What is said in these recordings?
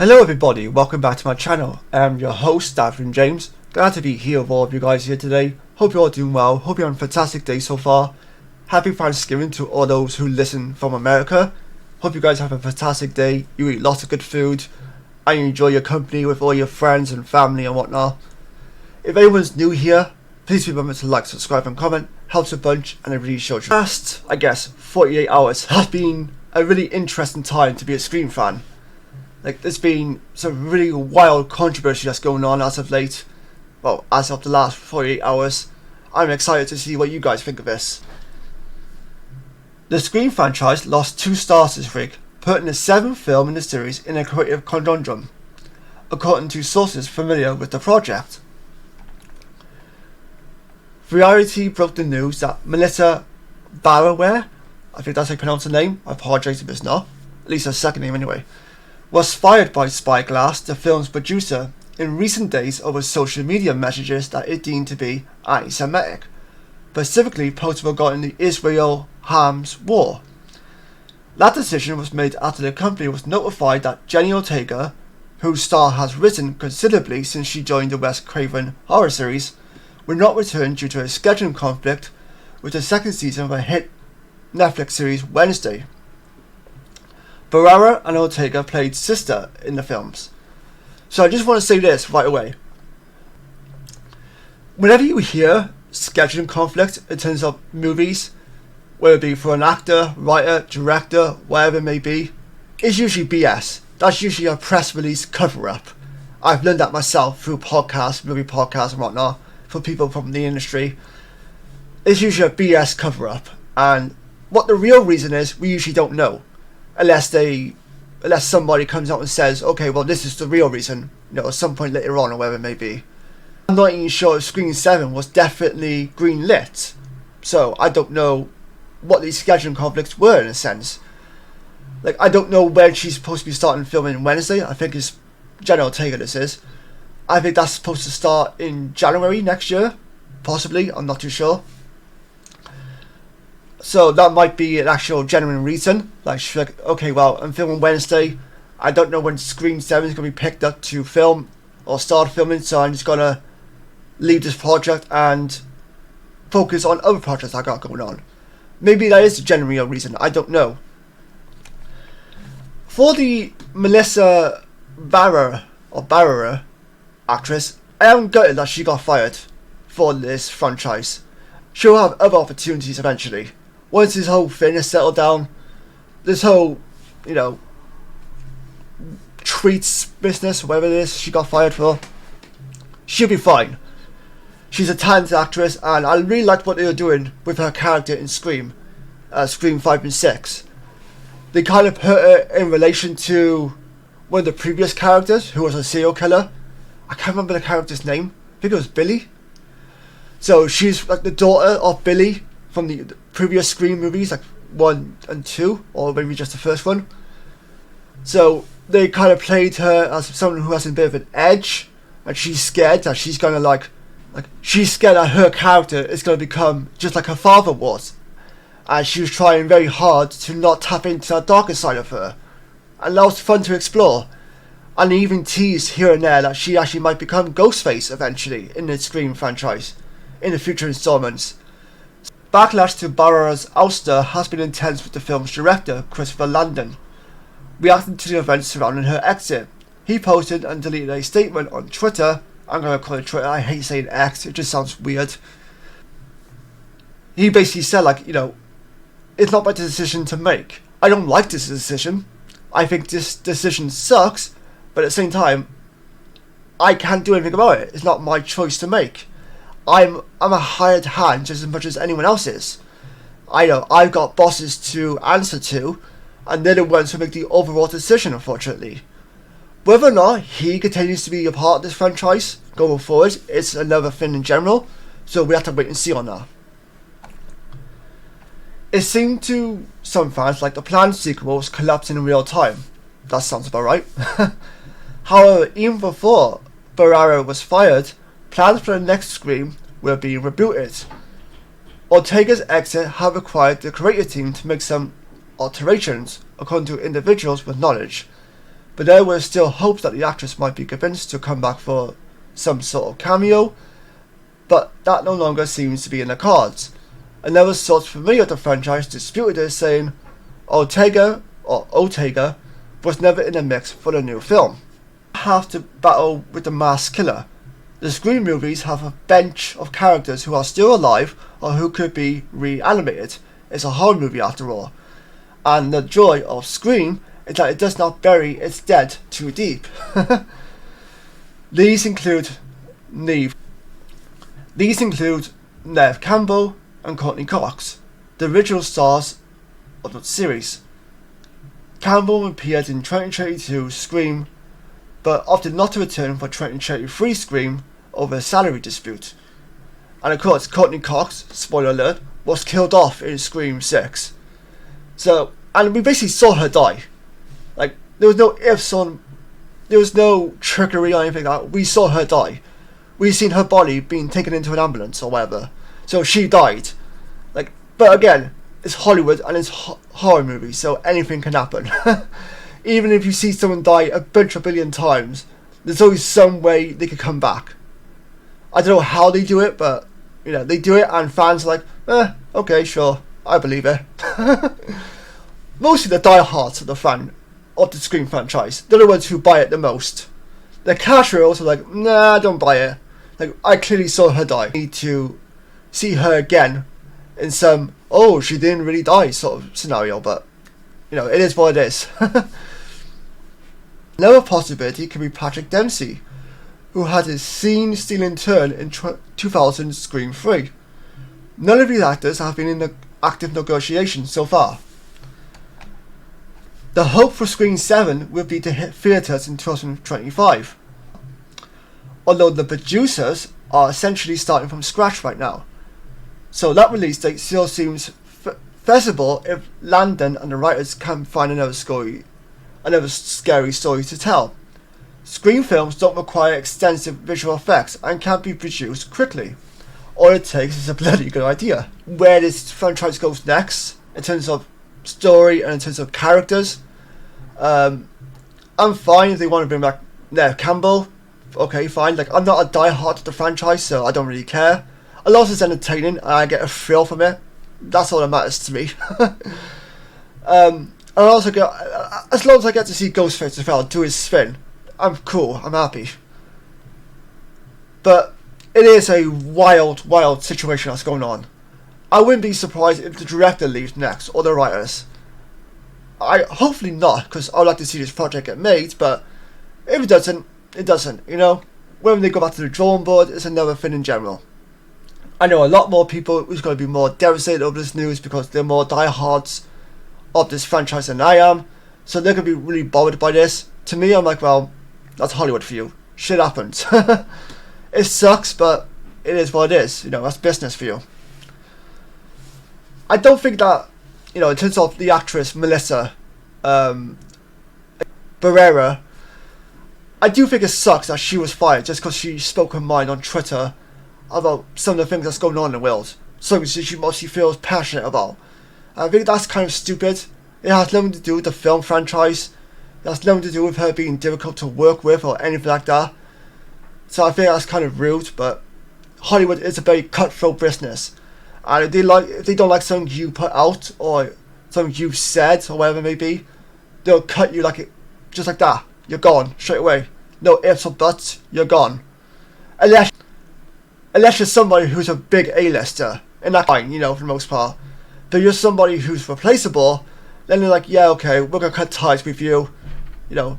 Hello everybody, welcome back to my channel. I'm your host, Davin James. Glad to be here with all of you guys here today. Hope you're all doing well, hope you're having a fantastic day so far. Happy Thanksgiving to all those who listen from America. Hope you guys have a fantastic day, you eat lots of good food, and you enjoy your company with all your friends and family and whatnot. If anyone's new here, please remember to like, subscribe and comment, helps a bunch and it really shows you. Past, 48 hours has been a really interesting time to be a Scream fan. There's been some really wild controversy that's going on as of late. Well, as of the last 48 hours. I'm excited to see what you guys think of this. The Scream franchise lost 2 stars this week, putting the 7th film in the series in a creative conundrum, according to sources familiar with the project. Variety broke the news that Melissa Barrera, I think that's how you pronounce her name, I apologise if it's not, at least her second name anyway, was fired by Spyglass, the film's producer, in recent days over social media messages that it deemed to be anti-Semitic, specifically posts regarding the Israel-Hamas war. That decision was made after the company was notified that Jenna Ortega, whose star has risen considerably since she joined the Wes Craven horror series, would not return due to a scheduling conflict with the second season of a hit Netflix series Wednesday. Barrera and Ortega played sister in the films. So I just want to say this right away. Whenever you hear scheduling conflict in terms of movies, whether it be for an actor, writer, director, whatever it may be, it's usually BS. That's usually a press release cover-up. I've learned that myself through podcasts, movie podcasts and whatnot, from people from the industry. It's usually a BS cover-up. And what the real reason is, we usually don't know. Unless somebody comes out and says, okay, well, this is the real reason, at some point later on or whatever it may be. I'm not even sure if Scream 7 was definitely green lit, so I don't know what these scheduling conflicts were in a sense. I don't know when she's supposed to be starting filming Wednesday. I think it's Jenna Ortega this is. I think that's supposed to start in January next year, possibly, I'm not too sure. So that might be an actual genuine reason. She's like, okay, well, I'm filming Wednesday. I don't know when Scream 7 is going to be picked up to film or start filming, so I'm just going to leave this project and focus on other projects I got going on. Maybe that is the genuine reason. I don't know. For the Melissa Barrera actress, I am gutted that she got fired for this franchise. She'll have other opportunities eventually. Once this whole thing is settled down, this whole, treats business, whatever it is she got fired for, she'll be fine. She's a talented actress, and I really liked what they were doing with her character in Scream 5 and 6. They kind of put her in relation to one of the previous characters, who was a serial killer. I can't remember the character's name. I think it was Billy. So she's like the daughter of Billy from the previous Scream movies, 1 and 2, or maybe just the first one. So they kind of played her as someone who has a bit of an edge, and she's scared that she's gonna she's scared that her character is gonna become just like her father was, and she was trying very hard to not tap into that darker side of her, and that was fun to explore. And they even teased here and there that she actually might become Ghostface eventually in the Scream franchise in the future installments. Backlash to Barrera's ouster has been intense with the film's director, Christopher Landon, reacting to the events surrounding her exit. He posted and deleted a statement on Twitter. I'm going to call it Twitter, I hate saying X, it just sounds weird. He basically said, it's not my decision to make. I don't like this decision. I think this decision sucks, but at the same time, I can't do anything about it. It's not my choice to make. I'm a hired hand just as much as anyone else is. I know I've got bosses to answer to, and they're the ones who make the overall decision, unfortunately. Whether or not he continues to be a part of this franchise going forward, it's another thing in general, so we have to wait and see on that. It seemed to some fans like the planned sequel was collapsing in real time. That sounds about right. However, even before Barrera was fired, plans for the next Scream were being rebooted. Ortega's exit had required the creative team to make some alterations according to individuals with knowledge. but there were still hopes that the actress might be convinced to come back for some sort of cameo, but that no longer seems to be in the cards. Another source familiar with the franchise disputed this, saying Ortega was never in the mix for the new film. Have to battle with the masked killer. The Scream movies have a bench of characters who are still alive or who could be reanimated. It's a horror movie after all. And the joy of Scream is that it does not bury its dead too deep. These include Neve Campbell and Courtney Cox, the original stars of the series. Campbell appeared in 2022 Scream, but opted not to return for 2023 Scream over a salary dispute. And of course, Courtney Cox, spoiler alert, was killed off in Scream 6. So, and we basically saw her die. Like, there was no ifs on, there was no trickery or anything like that. We saw her die. We've seen her body being taken into an ambulance or whatever. So she died. Like, but again, it's Hollywood and it's horror movies, so anything can happen. Even if you see someone die a bunch of billion times, there's always some way they could come back. I don't know how they do it, but you know, they do it and fans are like, okay, sure, I believe it. Mostly the diehards of the Scream franchise, they're the ones who buy it the most. The casuals are like, nah, I don't buy it. Like, I clearly saw her die. I need to see her again in some, oh, she didn't really die sort of scenario, but you know, it is what it is. Another possibility could be Patrick Dempsey, who had his scene-stealing turn in 2000 Scream 3. None of these actors have been in the active negotiations so far. The hope for Scream 7 will be to hit theatres in 2025, although the producers are essentially starting from scratch right now. So that release date still seems feasible if Landon and the writers can find another scary story to tell. Scream films don't require extensive visual effects and can be produced quickly. All it takes is a bloody good idea. Where this franchise goes next, in terms of story and in terms of characters, I'm fine if they want to bring back Neve Campbell. Okay, fine. Like, I'm not a diehard of the franchise, so I don't really care. As long as it's entertaining and I get a thrill from it, that's all that matters to me. And I also get, as long as I get to see Ghostface as well do his spin, I'm cool, I'm happy. But it is a wild situation that's going on. I wouldn't be surprised if the director leaves next, or the writers. Hopefully not, because I'd like to see this project get made, but if it doesn't, it doesn't, you know? When they go back to the drawing board, it's another thing in general. I know a lot more people who's going to be more devastated over this news because they're more diehards of this franchise than I am, so they're going to be really bothered by this. To me, I'm like, well, that's Hollywood for you. Shit happens. It sucks, but it is what it is. You know, that's business for you. I don't think that, you know, in terms of the actress Melissa Barrera, I do think it sucks that she was fired just because she spoke her mind on Twitter about some of the things that's going on in the world. Something she mostly feels passionate about. I think that's kind of stupid. It has nothing to do with the film franchise. It has nothing to do with her being difficult to work with or anything like that. So I think that's kind of rude, but Hollywood is a very cutthroat business. And if they don't like something you put out or something you said or whatever it may be, they'll cut you just like that. You're gone straight away. No ifs or buts, you're gone. Unless you're somebody who's a big A-lister, and that's fine, you know, for the most part. But you're somebody who's replaceable, then they're like, yeah, okay, we're gonna cut ties with you. You know,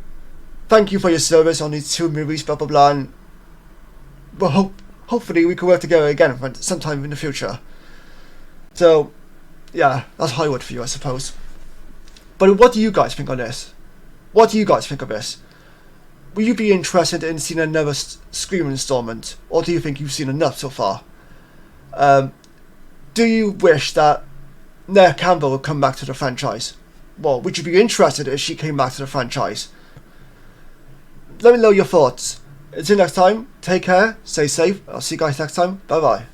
thank you for your service on these 2 movies, blah blah blah, and hopefully we can work together again sometime in the future. So, yeah, that's Hollywood for you, I suppose. But what do you guys think on this? What do you guys think of this? Will you be interested in seeing another Scream installment, or do you think you've seen enough so far? Do you wish that Neve Campbell would come back to the franchise? Well, would you be interested if she came back to the franchise? Let me know your thoughts. Until next time, take care, stay safe, I'll see you guys next time, bye bye.